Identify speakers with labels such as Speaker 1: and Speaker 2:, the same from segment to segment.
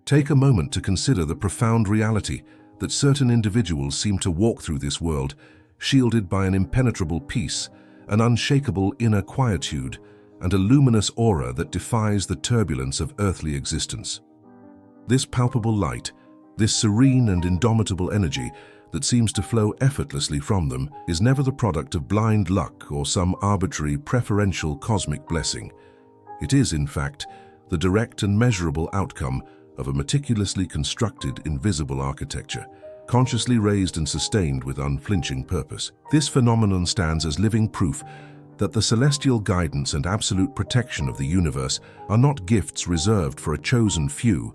Speaker 1: Take a moment to consider the profound reality that certain individuals seem to walk through this world shielded by an impenetrable peace, an unshakable inner quietude, and a luminous aura that defies the turbulence of earthly existence. This palpable light, this serene and indomitable energy that seems to flow effortlessly from them, is never the product of blind luck or some arbitrary preferential cosmic blessing. It is, in fact, the direct and measurable outcome of a meticulously constructed invisible architecture, consciously raised and sustained with unflinching purpose. This phenomenon stands as living proof that the celestial guidance and absolute protection of the universe are not gifts reserved for a chosen few,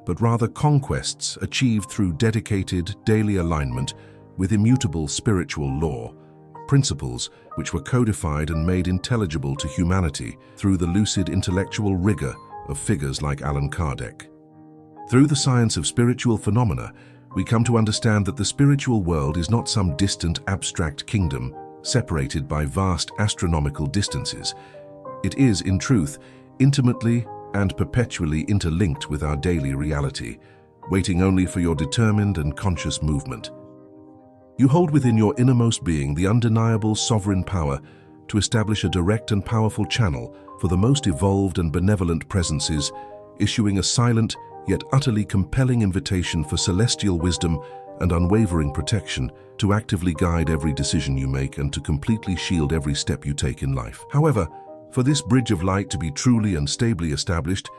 Speaker 1: but rather conquests achieved through dedicated daily alignment with immutable spiritual law, principles which were codified and made intelligible to humanity through the lucid intellectual rigor of figures like Allan Kardec. Through the science of spiritual phenomena, we come to understand that the spiritual world is not some distant abstract kingdom separated by vast astronomical distances. It is, in truth, intimately and perpetually interlinked with our daily reality, waiting only for your determined and conscious movement. You hold within your innermost being the undeniable sovereign power to establish a direct and powerful channel for the most evolved and benevolent presences, issuing a silent yet utterly compelling invitation for celestial wisdom and unwavering protection to actively guide every decision you make and to completely shield every step you take in life. However, for this bridge of light to be truly and stably established,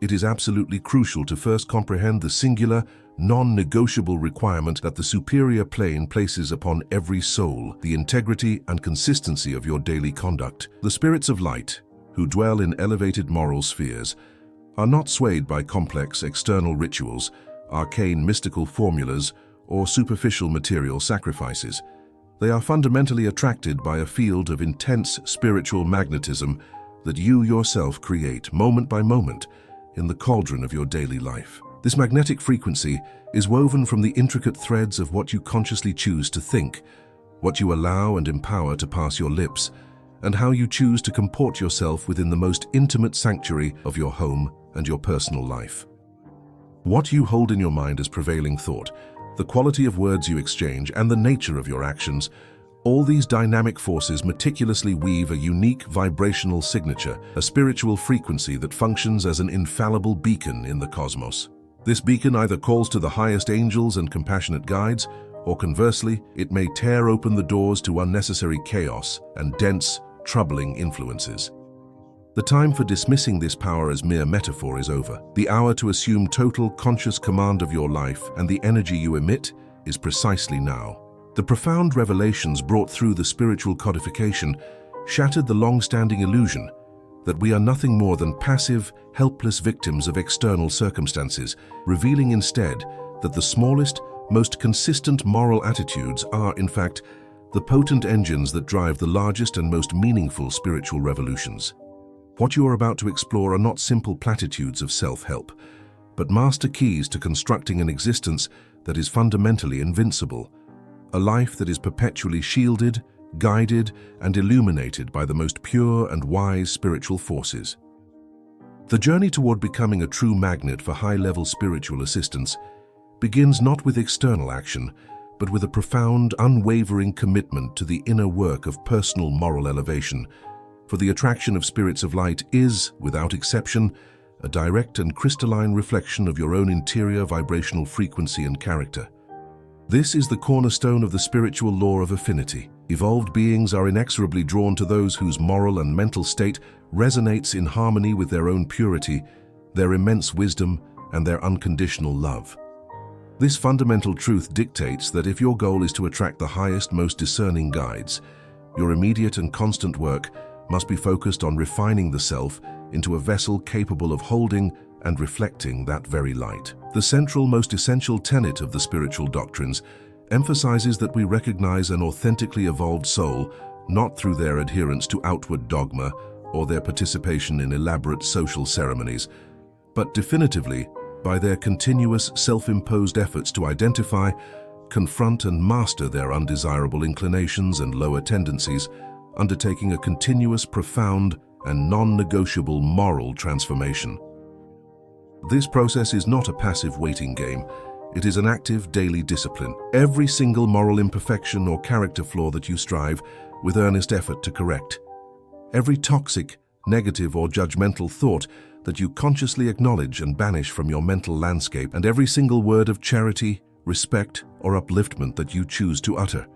Speaker 1: it is absolutely crucial to first comprehend the singular, non-negotiable requirement that the superior plane places upon every soul, the integrity and consistency of your daily conduct. The spirits of light, who dwell in elevated moral spheres, are not swayed by complex external rituals, arcane mystical formulas, or superficial material sacrifices. They are fundamentally attracted by a field of intense spiritual magnetism that you yourself create moment by moment in the cauldron of your daily life. This magnetic frequency is woven from the intricate threads of what you consciously choose to think, what you allow and empower to pass your lips, and how you choose to comport yourself within the most intimate sanctuary of your home and your personal life. What you hold in your mind as prevailing thought, the quality of words you exchange, and the nature of your actions, all these dynamic forces meticulously weave a unique vibrational signature, a spiritual frequency that functions as an infallible beacon in the cosmos. This beacon either calls to the highest angels and compassionate guides, or conversely, it may tear open the doors to unnecessary chaos and dense, troubling influences. The time for dismissing this power as mere metaphor is over. The hour to assume total conscious command of your life and the energy you emit is precisely now. The profound revelations brought through the spiritual codification shattered the long-standing illusion that we are nothing more than passive, helpless victims of external circumstances, revealing instead that the smallest, most consistent moral attitudes are, in fact, the potent engines that drive the largest and most meaningful spiritual revolutions. What you are about to explore are not simple platitudes of self-help, but master keys to constructing an existence that is fundamentally invincible, a life that is perpetually shielded, guided, and illuminated by the most pure and wise spiritual forces. The journey toward becoming a true magnet for high-level spiritual assistance begins not with external action, but with a profound, unwavering commitment to the inner work of personal moral elevation. For the attraction of spirits of light is, without exception, a direct and crystalline reflection of your own interior vibrational frequency and character. This is the cornerstone of the spiritual law of affinity. Evolved beings are inexorably drawn to those whose moral and mental state resonates in harmony with their own purity, their immense wisdom, and their unconditional love. This fundamental truth dictates that if your goal is to attract the highest, most discerning guides, your immediate and constant work must be focused on refining the self into a vessel capable of holding and reflecting that very light. The central, most essential tenet of the spiritual doctrines emphasizes that we recognize an authentically evolved soul not through their adherence to outward dogma or their participation in elaborate social ceremonies, but definitively by their continuous self-imposed efforts to identify, confront, and master their undesirable inclinations and lower tendencies, undertaking a continuous, profound, and non-negotiable moral transformation. This process is not a passive waiting game. It is an active daily discipline. Every single moral imperfection or character flaw that you strive with earnest effort to correct. Every toxic, negative or judgmental thought that you consciously acknowledge and banish from your mental landscape, and every single word of charity, respect or upliftment that you choose to utter.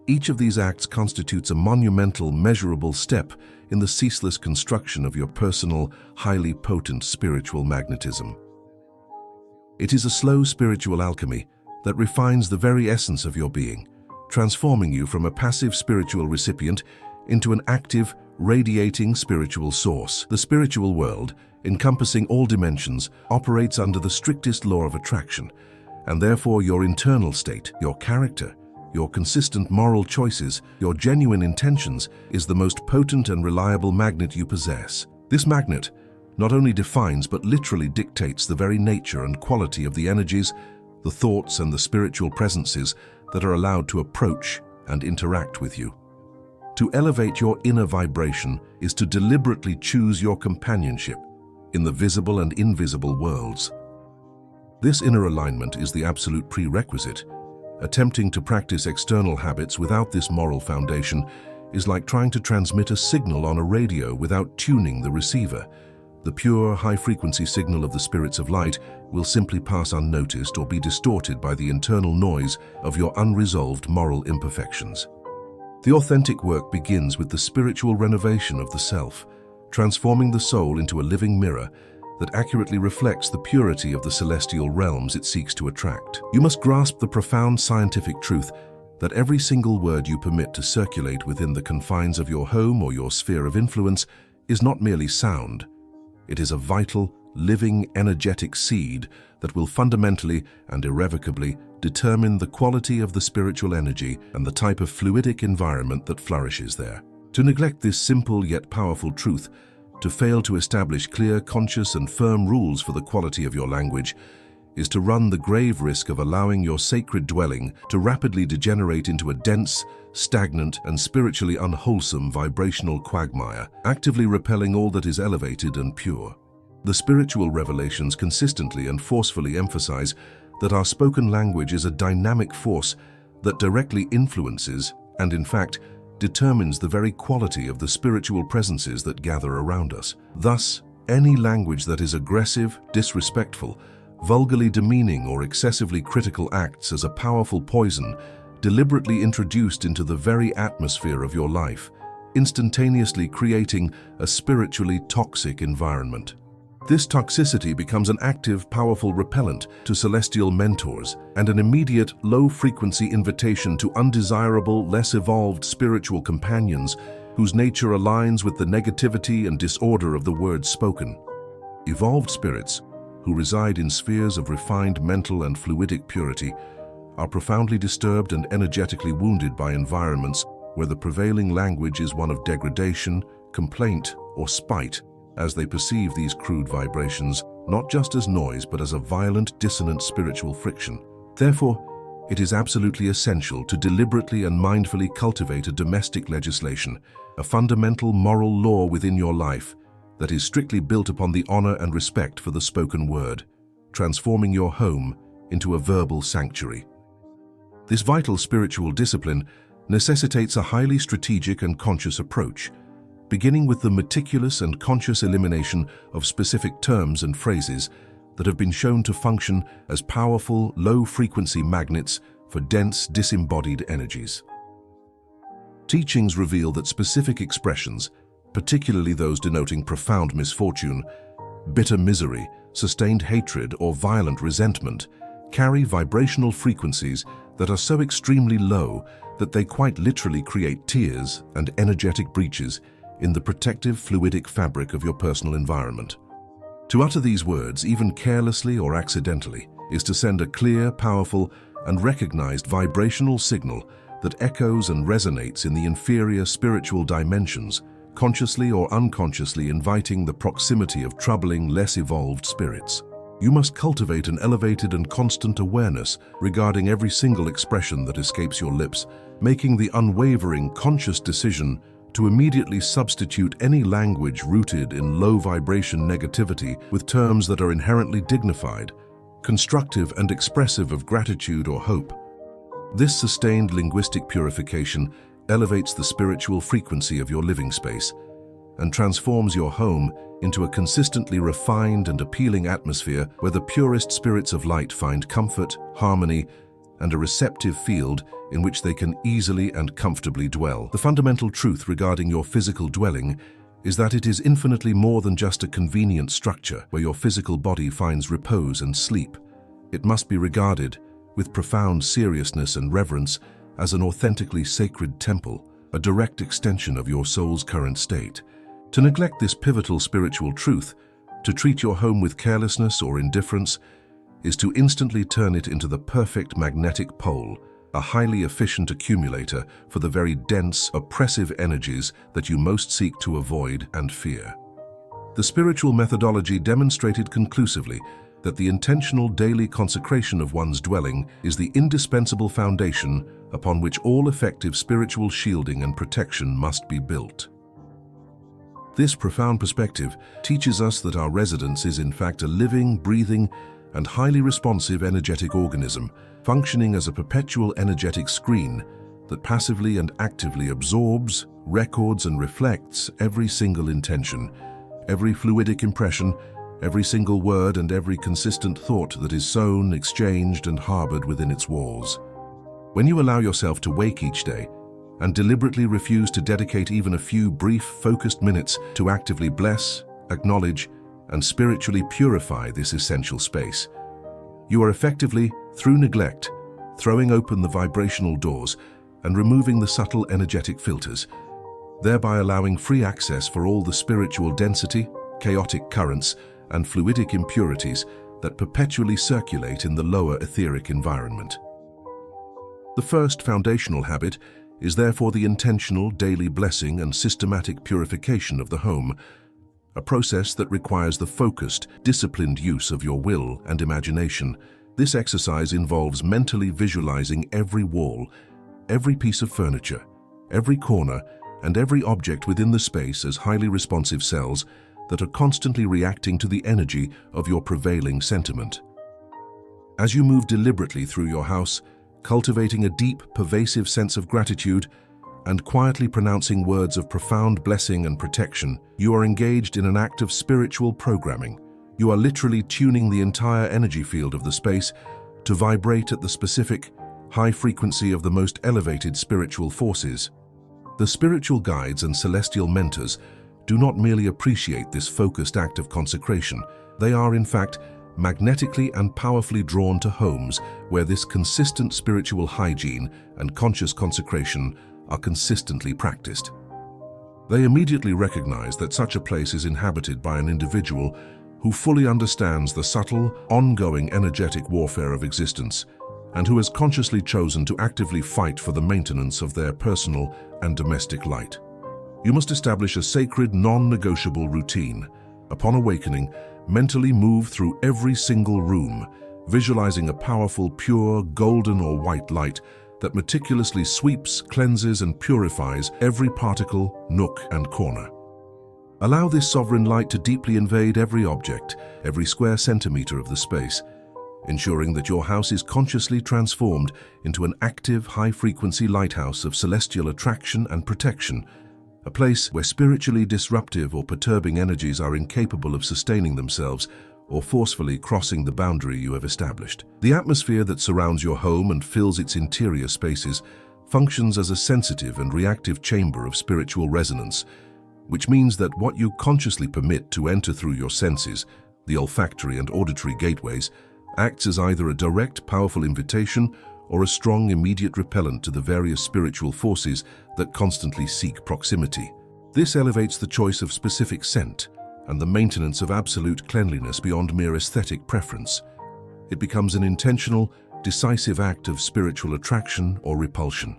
Speaker 1: Each of these acts constitutes a monumental, measurable step in the ceaseless construction of your personal, highly potent spiritual magnetism. It is a slow spiritual alchemy that refines the very essence of your being, transforming you from a passive spiritual recipient into an active, radiating spiritual source. The spiritual world, encompassing all dimensions, operates under the strictest law of attraction, and therefore your internal state, your character, your consistent moral choices, your genuine intentions is the most potent and reliable magnet you possess. This magnet not only defines but literally dictates the very nature and quality of the energies, the thoughts and the spiritual presences that are allowed to approach and interact with you. To elevate your inner vibration is to deliberately choose your companionship in the visible and invisible worlds. This inner alignment is the absolute prerequisite. Attempting to practice external habits without this moral foundation is like trying to transmit a signal on a radio without tuning the receiver. The pure, high-frequency signal of the spirits of light will simply pass unnoticed or be distorted by the internal noise of your unresolved moral imperfections. The authentic work begins with the spiritual renovation of the self, transforming the soul into a living mirror that accurately reflects the purity of the celestial realms it seeks to attract. You must grasp the profound scientific truth that every single word you permit to circulate within the confines of your home or your sphere of influence is not merely sound. It is a vital, living, energetic seed that will fundamentally and irrevocably determine the quality of the spiritual energy and the type of fluidic environment that flourishes there. To neglect this simple yet powerful truth, to fail to establish clear, conscious and firm rules for the quality of your language, is to run the grave risk of allowing your sacred dwelling to rapidly degenerate into a dense, stagnant and spiritually unwholesome vibrational quagmire, actively repelling all that is elevated and pure. The spiritual revelations consistently and forcefully emphasize that our spoken language is a dynamic force that directly influences and, in fact, determines the very quality of the spiritual presences that gather around us. Thus, any language that is aggressive, disrespectful, vulgarly demeaning or excessively critical acts as a powerful poison deliberately introduced into the very atmosphere of your life, instantaneously creating a spiritually toxic environment. This toxicity becomes an active, powerful repellent to celestial mentors and an immediate, low-frequency invitation to undesirable, less evolved spiritual companions whose nature aligns with the negativity and disorder of the words spoken. Evolved spirits, who reside in spheres of refined mental and fluidic purity, are profoundly disturbed and energetically wounded by environments where the prevailing language is one of degradation, complaint, or spite, as they perceive these crude vibrations not just as noise but as a violent, dissonant spiritual friction. Therefore, it is absolutely essential to deliberately and mindfully cultivate a domestic legislation, a fundamental moral law within your life that is strictly built upon the honor and respect for the spoken word, transforming your home into a verbal sanctuary. This vital spiritual discipline necessitates a highly strategic and conscious approach, beginning with the meticulous and conscious elimination of specific terms and phrases that have been shown to function as powerful, low-frequency magnets for dense, disembodied energies. Teachings reveal that specific expressions, particularly those denoting profound misfortune, bitter misery, sustained hatred, or violent resentment, carry vibrational frequencies that are so extremely low that they quite literally create tears and energetic breaches in the protective fluidic fabric of your personal environment. To utter these words, even carelessly or accidentally, is to send a clear, powerful, and recognized vibrational signal that echoes and resonates in the inferior spiritual dimensions, consciously or unconsciously inviting the proximity of troubling, less evolved spirits. You must cultivate an elevated and constant awareness regarding every single expression that escapes your lips, making the unwavering, conscious decision to immediately substitute any language rooted in low-vibration negativity with terms that are inherently dignified, constructive and expressive of gratitude or hope. This sustained linguistic purification elevates the spiritual frequency of your living space and transforms your home into a consistently refined and appealing atmosphere where the purest spirits of light find comfort, harmony, and a receptive field in which they can easily and comfortably dwell. The fundamental truth regarding your physical dwelling is that it is infinitely more than just a convenient structure where your physical body finds repose and sleep. It must be regarded, with profound seriousness and reverence, as an authentically sacred temple, a direct extension of your soul's current state. To neglect this pivotal spiritual truth, to treat your home with carelessness or indifference, is to instantly turn it into the perfect magnetic pole, a highly efficient accumulator for the very dense, oppressive energies that you most seek to avoid and fear. The spiritual methodology demonstrated conclusively that the intentional daily consecration of one's dwelling is the indispensable foundation upon which all effective spiritual shielding and protection must be built. This profound perspective teaches us that our residence is in fact a living, breathing, and highly responsive energetic organism, functioning as a perpetual energetic screen that passively and actively absorbs, records, and reflects every single intention, every fluidic impression, every single word, and every consistent thought that is sown, exchanged, and harbored within its walls. When you allow yourself to wake each day and deliberately refuse to dedicate even a few brief, focused minutes to actively bless, acknowledge, and spiritually purify this essential space, you are effectively, through neglect, throwing open the vibrational doors and removing the subtle energetic filters, thereby allowing free access for all the spiritual density, chaotic currents, and fluidic impurities that perpetually circulate in the lower etheric environment. The first foundational habit is therefore the intentional daily blessing and systematic purification of the home, a process that requires the focused, disciplined use of your will and imagination. This exercise involves mentally visualizing every wall, every piece of furniture, every corner, and every object within the space as highly responsive cells that are constantly reacting to the energy of your prevailing sentiment. As you move deliberately through your house, cultivating a deep, pervasive sense of gratitude and quietly pronouncing words of profound blessing and protection, you are engaged in an act of spiritual programming. You are literally tuning the entire energy field of the space to vibrate at the specific, high frequency of the most elevated spiritual forces. The spiritual guides and celestial mentors do not merely appreciate this focused act of consecration. They are, in fact, magnetically and powerfully drawn to homes where this consistent spiritual hygiene and conscious consecration are consistently practiced. They immediately recognize that such a place is inhabited by an individual who fully understands the subtle, ongoing energetic warfare of existence and who has consciously chosen to actively fight for the maintenance of their personal and domestic light. You must establish a sacred, non-negotiable routine. Upon awakening, mentally move through every single room, visualizing a powerful, pure, golden or white light that meticulously sweeps, cleanses, and purifies every particle, nook, and corner. Allow this sovereign light to deeply invade every object, every square centimeter of the space, ensuring that your house is consciously transformed into an active, high-frequency lighthouse of celestial attraction and protection, a place where spiritually disruptive or perturbing energies are incapable of sustaining themselves or forcefully crossing the boundary you have established. The atmosphere that surrounds your home and fills its interior spaces functions as a sensitive and reactive chamber of spiritual resonance, which means that what you consciously permit to enter through your senses, the olfactory and auditory gateways, acts as either a direct, powerful invitation or a strong, immediate repellent to the various spiritual forces that constantly seek proximity. This elevates the choice of specific scent and the maintenance of absolute cleanliness beyond mere aesthetic preference. It becomes an intentional, decisive act of spiritual attraction or repulsion.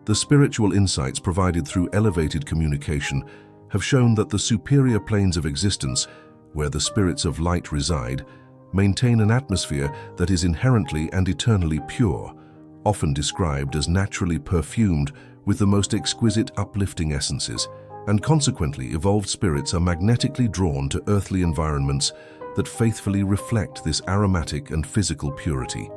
Speaker 1: The spiritual insights provided through elevated communication have shown that the superior planes of existence, where the spirits of light reside, maintain an atmosphere that is inherently and eternally pure, often described as naturally perfumed with the most exquisite uplifting essences, and consequently evolved spirits are magnetically drawn to earthly environments that faithfully reflect this aromatic and physical purity.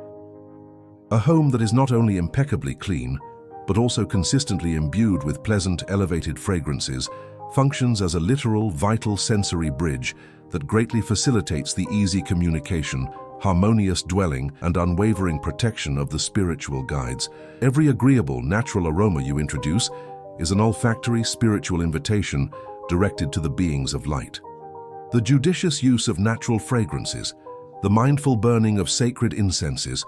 Speaker 1: A home that is not only impeccably clean, but also consistently imbued with pleasant, elevated fragrances, functions as a literal, vital sensory bridge that greatly facilitates the easy communication, harmonious dwelling, and unwavering protection of the spiritual guides. Every agreeable, natural aroma you introduce is an olfactory, spiritual invitation directed to the beings of light. The judicious use of natural fragrances, the mindful burning of sacred incenses,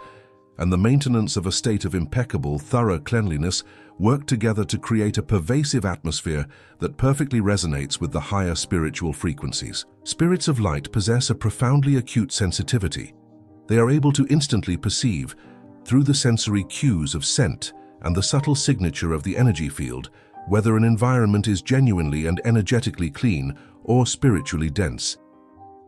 Speaker 1: and the maintenance of a state of impeccable, thorough cleanliness work together to create a pervasive atmosphere that perfectly resonates with the higher spiritual frequencies. Spirits of light possess a profoundly acute sensitivity. They are able to instantly perceive, through the sensory cues of scent and the subtle signature of the energy field, whether an environment is genuinely and energetically clean or spiritually dense.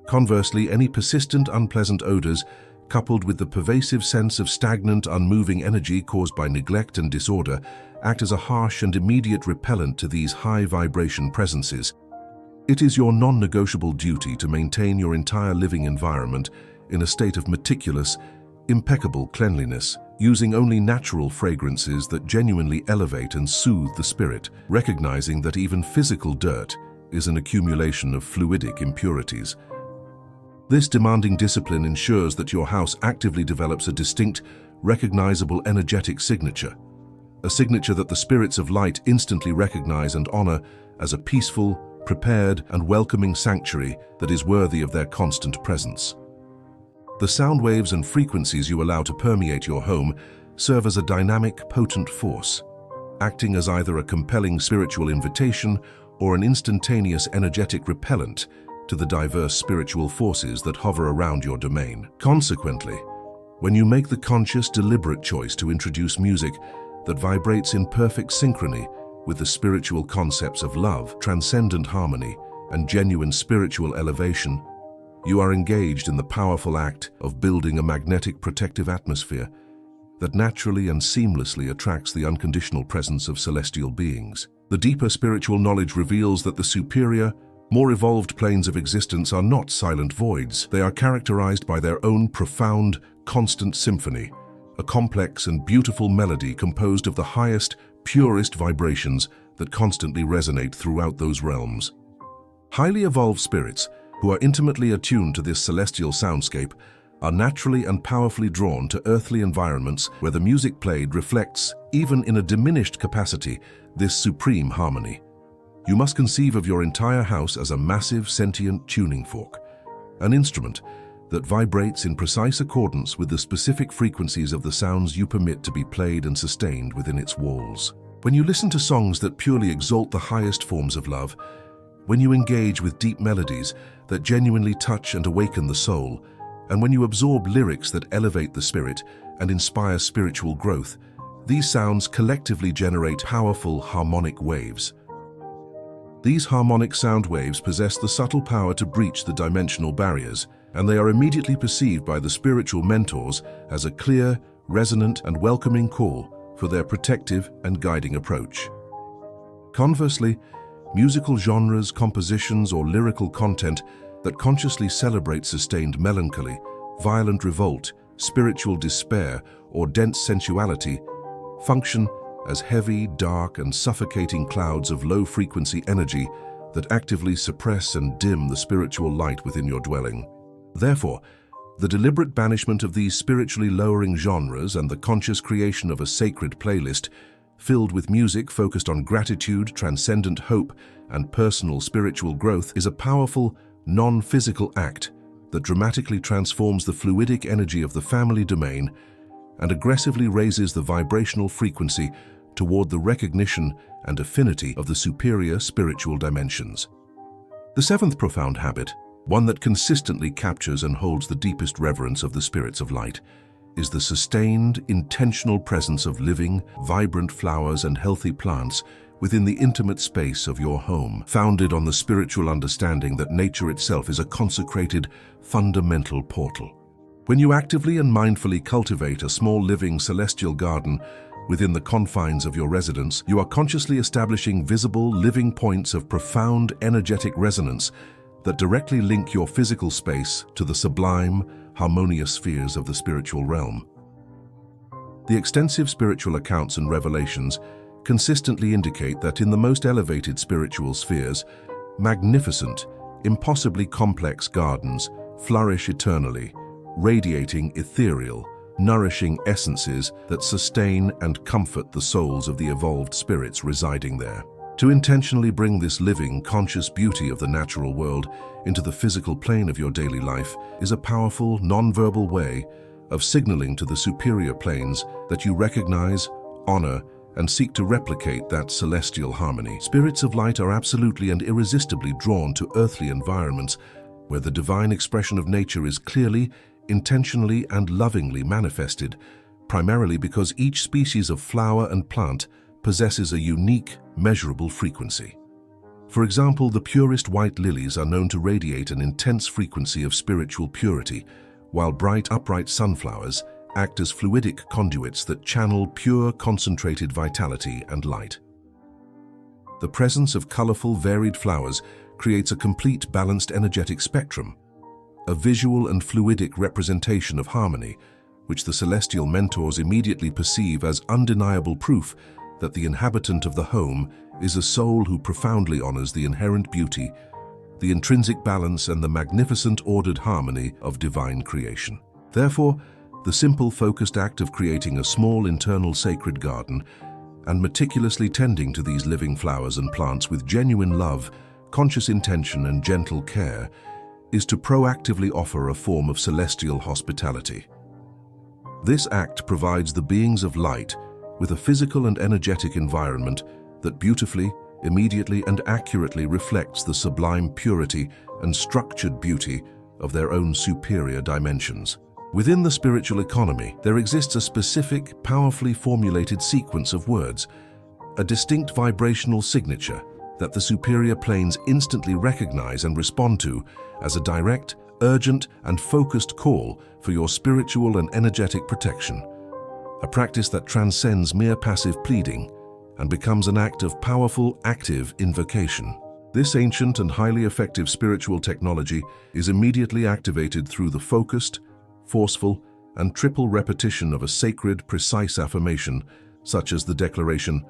Speaker 1: Conversely, any persistent, unpleasant odors, coupled with the pervasive sense of stagnant, unmoving energy caused by neglect and disorder, act as a harsh and immediate repellent to these high-vibration presences. It is your non-negotiable duty to maintain your entire living environment in a state of meticulous, impeccable cleanliness, using only natural fragrances that genuinely elevate and soothe the spirit, recognizing that even physical dirt is an accumulation of fluidic impurities. This demanding discipline ensures that your house actively develops a distinct, recognizable energetic signature, a signature that the spirits of light instantly recognize and honor as a peaceful, prepared, and welcoming sanctuary that is worthy of their constant presence. The sound waves and frequencies you allow to permeate your home serve as a dynamic, potent force, acting as either a compelling spiritual invitation or an instantaneous energetic repellent to the diverse spiritual forces that hover around your domain. Consequently, when you make the conscious, deliberate choice to introduce music that vibrates in perfect synchrony with the spiritual concepts of love, transcendent harmony, and genuine spiritual elevation, you are engaged in the powerful act of building a magnetic protective atmosphere that naturally and seamlessly attracts the unconditional presence of celestial beings. The deeper spiritual knowledge reveals that the superior, more evolved planes of existence are not silent voids. They are characterized by their own profound, constant symphony, a complex and beautiful melody composed of the highest, purest vibrations that constantly resonate throughout those realms. Highly evolved spirits, who are intimately attuned to this celestial soundscape, are naturally and powerfully drawn to earthly environments where the music played reflects, even in a diminished capacity, this supreme harmony. You must conceive of your entire house as a massive, sentient tuning fork, an instrument that vibrates in precise accordance with the specific frequencies of the sounds you permit to be played and sustained within its walls. When you listen to songs that purely exalt the highest forms of love, when you engage with deep melodies that genuinely touch and awaken the soul, and when you absorb lyrics that elevate the spirit and inspire spiritual growth, these sounds collectively generate powerful harmonic waves. These harmonic sound waves possess the subtle power to breach the dimensional barriers, and they are immediately perceived by the spiritual mentors as a clear, resonant, and welcoming call for their protective and guiding approach. Conversely, musical genres, compositions, or lyrical content that consciously celebrate sustained melancholy, violent revolt, spiritual despair, or dense sensuality function as heavy, dark, and suffocating clouds of low-frequency energy that actively suppress and dim the spiritual light within your dwelling. Therefore, the deliberate banishment of these spiritually lowering genres and the conscious creation of a sacred playlist filled with music focused on gratitude, transcendent hope, and personal spiritual growth is a powerful, non-physical act that dramatically transforms the fluidic energy of the family domain and aggressively raises the vibrational frequency toward the recognition and affinity of the superior spiritual dimensions. The seventh profound habit, one that consistently captures and holds the deepest reverence of the spirits of light, is the sustained, intentional presence of living, vibrant flowers and healthy plants within the intimate space of your home, founded on the spiritual understanding that nature itself is a consecrated, fundamental portal. When you actively and mindfully cultivate a small living celestial garden Within the confines of your residence, you are consciously establishing visible, living points of profound energetic resonance that directly link your physical space to the sublime, harmonious spheres of the spiritual realm. The extensive spiritual accounts and revelations consistently indicate that in the most elevated spiritual spheres, magnificent, impossibly complex gardens flourish eternally, radiating ethereal, nourishing essences that sustain and comfort the souls of the evolved spirits residing there. To intentionally bring this living, conscious beauty of the natural world into the physical plane of your daily life is a powerful, non-verbal way of signaling to the superior planes that you recognize, honor, and seek to replicate that celestial harmony. Spirits of light are absolutely and irresistibly drawn to earthly environments where the divine expression of nature is clearly, intentionally, and lovingly manifested, primarily because each species of flower and plant possesses a unique, measurable frequency. For example, the purest white lilies are known to radiate an intense frequency of spiritual purity, while bright, upright sunflowers act as fluidic conduits that channel pure, concentrated vitality and light. The presence of colorful, varied flowers creates a complete, balanced energetic spectrum, a visual and fluidic representation of harmony, which the celestial mentors immediately perceive as undeniable proof that the inhabitant of the home is a soul who profoundly honors the inherent beauty, the intrinsic balance, and the magnificent ordered harmony of divine creation. Therefore, the simple, focused act of creating a small internal sacred garden and meticulously tending to these living flowers and plants with genuine love, conscious intention, and gentle care is to proactively offer a form of celestial hospitality. This act provides the beings of light with a physical and energetic environment that beautifully, immediately, and accurately reflects the sublime purity and structured beauty of their own superior dimensions. Within the spiritual economy, there exists a specific, powerfully formulated sequence of words, a distinct vibrational signature that the superior planes instantly recognize and respond to as a direct, urgent, and focused call for your spiritual and energetic protection, a practice that transcends mere passive pleading and becomes an act of powerful, active invocation. This ancient and highly effective spiritual technology is immediately activated through the focused, forceful, and triple repetition of a sacred, precise affirmation, such as the declaration,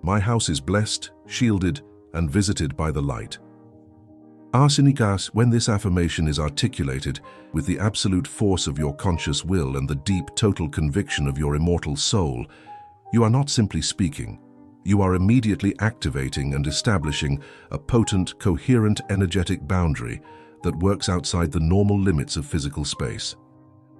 Speaker 1: "My house is blessed, shielded, and visited by the light." Arsenikas, when this affirmation is articulated with the absolute force of your conscious will and the deep, total conviction of your immortal soul, you are not simply speaking. You are immediately activating and establishing a potent, coherent, energetic boundary that works outside the normal limits of physical space.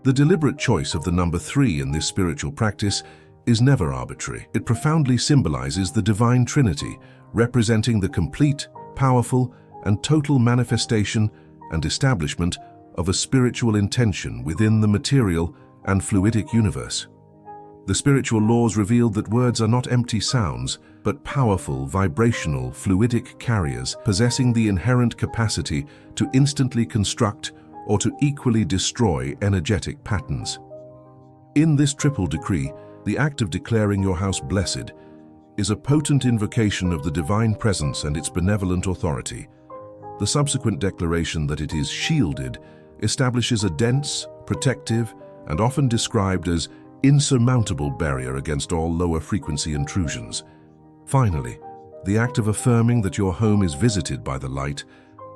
Speaker 1: The deliberate choice of the number 3 in this spiritual practice is never arbitrary. It profoundly symbolizes the divine Trinity, representing the complete, powerful, and total manifestation and establishment of a spiritual intention within the material and fluidic universe. The spiritual laws reveal that words are not empty sounds, but powerful, vibrational, fluidic carriers possessing the inherent capacity to instantly construct or to equally destroy energetic patterns. In this triple decree, the act of declaring your house blessed is a potent invocation of the divine presence and its benevolent authority. The subsequent declaration that it is shielded establishes a dense, protective, and often described as insurmountable barrier against all lower frequency intrusions. Finally, the act of affirming that your home is visited by the light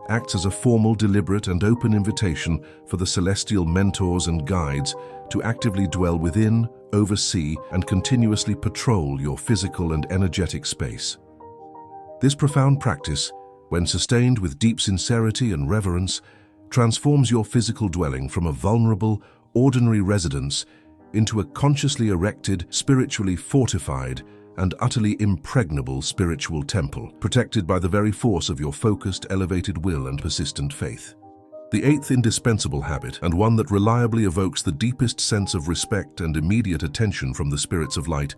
Speaker 1: acts as a formal, deliberate, and open invitation for the celestial mentors and guides to actively dwell within, oversee, and continuously patrol your physical and energetic space. This profound practice, when sustained with deep sincerity and reverence, transforms your physical dwelling from a vulnerable, ordinary residence into a consciously erected, spiritually fortified, and utterly impregnable spiritual temple, protected by the very force of your focused, elevated will and persistent faith. The 8th indispensable habit, and one that reliably evokes the deepest sense of respect and immediate attention from the spirits of light,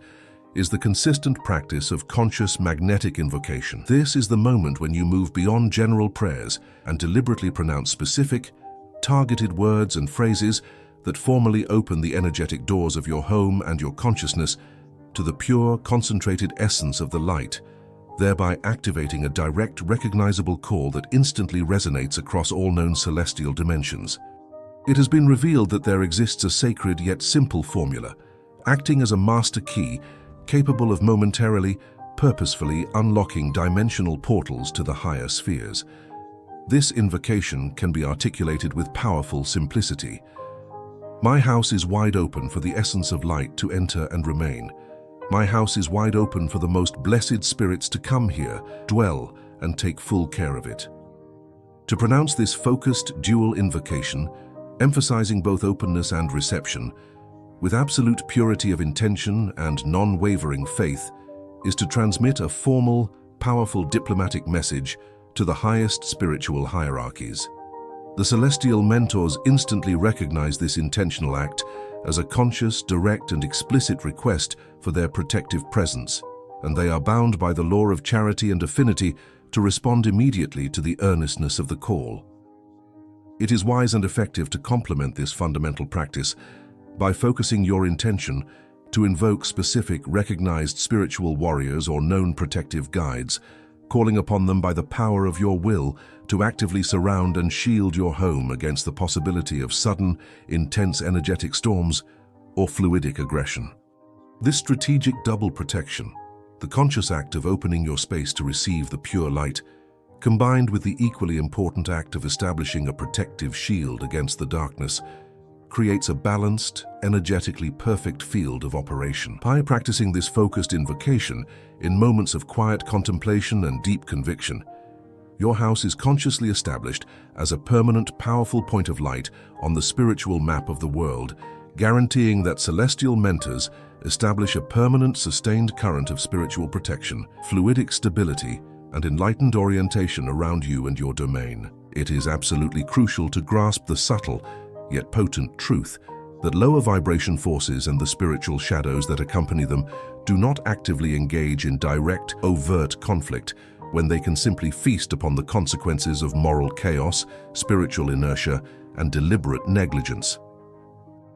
Speaker 1: is the consistent practice of conscious magnetic invocation. This is the moment when you move beyond general prayers and deliberately pronounce specific, targeted words and phrases that formally open the energetic doors of your home and your consciousness, to the pure, concentrated essence of the light, thereby activating a direct, recognizable call that instantly resonates across all known celestial dimensions. It has been revealed that there exists a sacred yet simple formula, acting as a master key capable of momentarily, purposefully unlocking dimensional portals to the higher spheres. This invocation can be articulated with powerful simplicity. My house is wide open for the essence of light to enter and remain. My house is wide open for the most blessed spirits to come here, dwell, and take full care of it. To pronounce this focused dual invocation, emphasizing both openness and reception, with absolute purity of intention and non-wavering faith, is to transmit a formal, powerful diplomatic message to the highest spiritual hierarchies. The celestial mentors instantly recognize this intentional act as a conscious, direct, and explicit request for their protective presence, and they are bound by the law of charity and affinity to respond immediately to the earnestness of the call. It is wise and effective to complement this fundamental practice by focusing your intention to invoke specific, recognized spiritual warriors or known protective guides, calling upon them by the power of your will to actively surround and shield your home against the possibility of sudden, intense energetic storms or fluidic aggression. This strategic double protection, the conscious act of opening your space to receive the pure light, combined with the equally important act of establishing a protective shield against the darkness, creates a balanced, energetically perfect field of operation. By practicing this focused invocation in moments of quiet contemplation and deep conviction, your house is consciously established as a permanent, powerful point of light on the spiritual map of the world, guaranteeing that celestial mentors establish a permanent, sustained current of spiritual protection, fluidic stability, and enlightened orientation around you and your domain. It is absolutely crucial to grasp the subtle, yet potent truth that lower vibration forces and the spiritual shadows that accompany them do not actively engage in direct, overt conflict when they can simply feast upon the consequences of moral chaos, spiritual inertia, and deliberate negligence.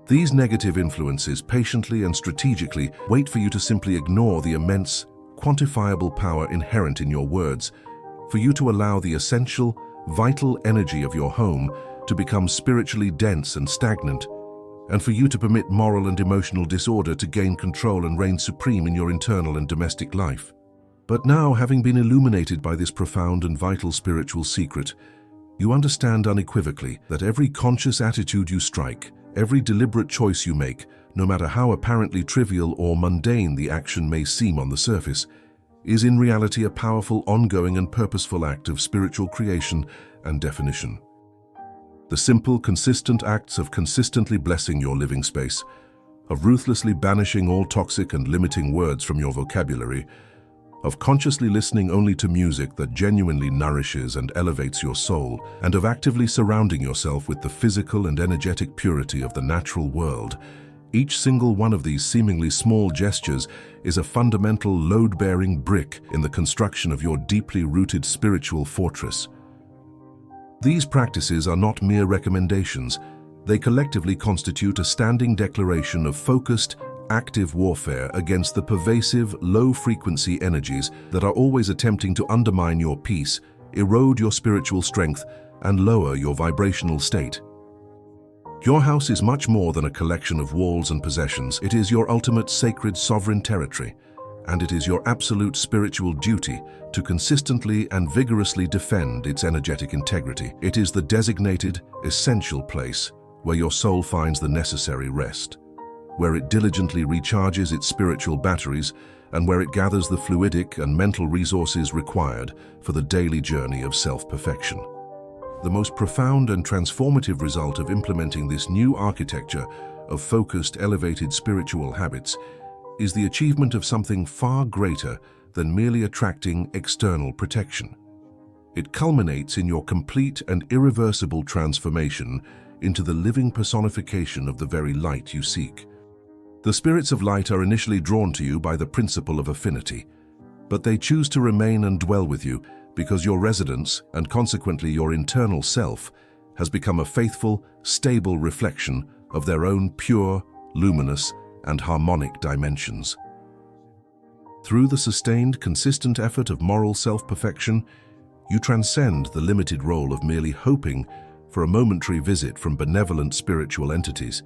Speaker 1: These negative influences patiently and strategically wait for you to simply ignore the immense, quantifiable power inherent in your words, for you to allow the essential, vital energy of your home to become spiritually dense and stagnant, and for you to permit moral and emotional disorder to gain control and reign supreme in your internal and domestic life. But now, having been illuminated by this profound and vital spiritual secret, you understand unequivocally that every conscious attitude you strike, every deliberate choice you make, no matter how apparently trivial or mundane the action may seem on the surface, is in reality a powerful, ongoing, and purposeful act of spiritual creation and definition. The simple, consistent acts of consistently blessing your living space, of ruthlessly banishing all toxic and limiting words from your vocabulary, of consciously listening only to music that genuinely nourishes and elevates your soul, and of actively surrounding yourself with the physical and energetic purity of the natural world. Each single one of these seemingly small gestures is a fundamental load-bearing brick in the construction of your deeply rooted spiritual fortress. These practices are not mere recommendations. They collectively constitute a standing declaration of focused, active warfare against the pervasive, low-frequency energies that are always attempting to undermine your peace, erode your spiritual strength, and lower your vibrational state. Your house is much more than a collection of walls and possessions. It is your ultimate sacred sovereign territory, and it is your absolute spiritual duty to consistently and vigorously defend its energetic integrity. It is the designated, essential place where your soul finds the necessary rest, where it diligently recharges its spiritual batteries, and where it gathers the fluidic and mental resources required for the daily journey of self-perfection. The most profound and transformative result of implementing this new architecture of focused, elevated spiritual habits is the achievement of something far greater than merely attracting external protection. It culminates in your complete and irreversible transformation into the living personification of the very light you seek. The spirits of light are initially drawn to you by the principle of affinity, but they choose to remain and dwell with you because your residence, and consequently your internal self, has become a faithful, stable reflection of their own pure, luminous, and harmonic dimensions. Through the sustained, consistent effort of moral self-perfection, you transcend the limited role of merely hoping for a momentary visit from benevolent spiritual entities.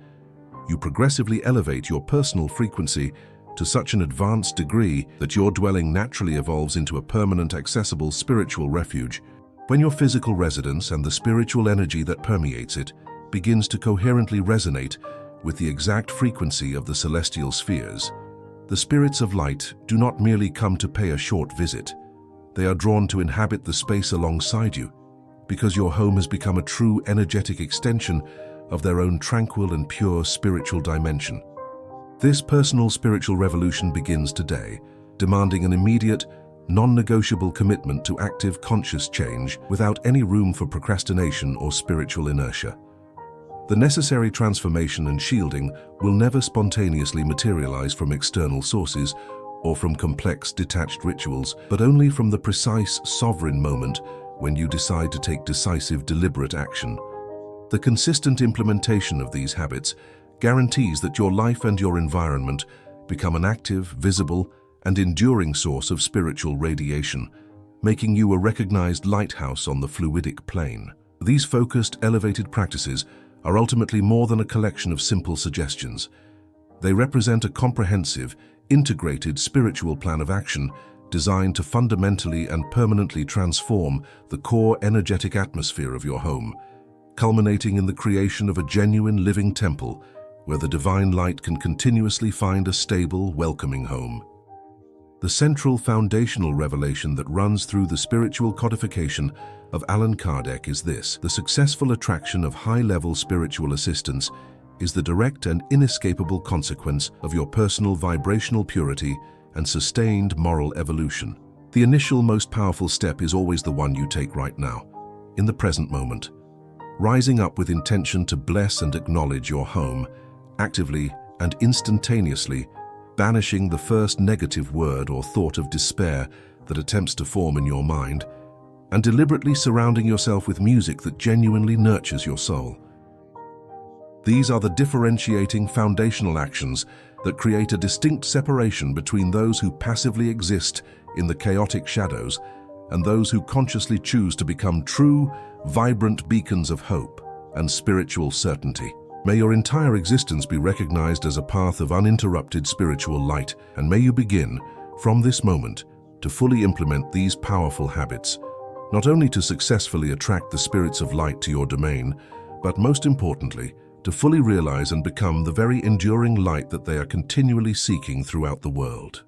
Speaker 1: You progressively elevate your personal frequency to such an advanced degree that your dwelling naturally evolves into a permanent, accessible spiritual refuge. When your physical residence and the spiritual energy that permeates it begins to coherently resonate with the exact frequency of the celestial spheres, the spirits of light do not merely come to pay a short visit. They are drawn to inhabit the space alongside you, because your home has become a true energetic extension of their own tranquil and pure spiritual dimension. This personal spiritual revolution begins today, demanding an immediate, non-negotiable commitment to active, conscious change without any room for procrastination or spiritual inertia. The necessary transformation and shielding will never spontaneously materialize from external sources or from complex, detached rituals, but only from the precise, sovereign moment when you decide to take decisive, deliberate action. The consistent implementation of these habits guarantees that your life and your environment become an active, visible, and enduring source of spiritual radiation, making you a recognized lighthouse on the fluidic plane. These focused, elevated practices are ultimately more than a collection of simple suggestions. They represent a comprehensive, integrated spiritual plan of action designed to fundamentally and permanently transform the core energetic atmosphere of your home, culminating in the creation of a genuine living temple where the divine light can continuously find a stable, welcoming home. The central foundational revelation that runs through the spiritual codification of Allan Kardec is this: the successful attraction of high-level spiritual assistance is the direct and inescapable consequence of your personal vibrational purity and sustained moral evolution. The initial, most powerful step is always the one you take right now, in the present moment. Rising up with intention to bless and acknowledge your home, actively and instantaneously banishing the first negative word or thought of despair that attempts to form in your mind, and deliberately surrounding yourself with music that genuinely nurtures your soul. These are the differentiating foundational actions that create a distinct separation between those who passively exist in the chaotic shadows and those who consciously choose to become true, vibrant beacons of hope and spiritual certainty. May your entire existence be recognized as a path of uninterrupted spiritual light, and may you begin, from this moment, to fully implement these powerful habits, not only to successfully attract the spirits of light to your domain, but most importantly, to fully realize and become the very enduring light that they are continually seeking throughout the world.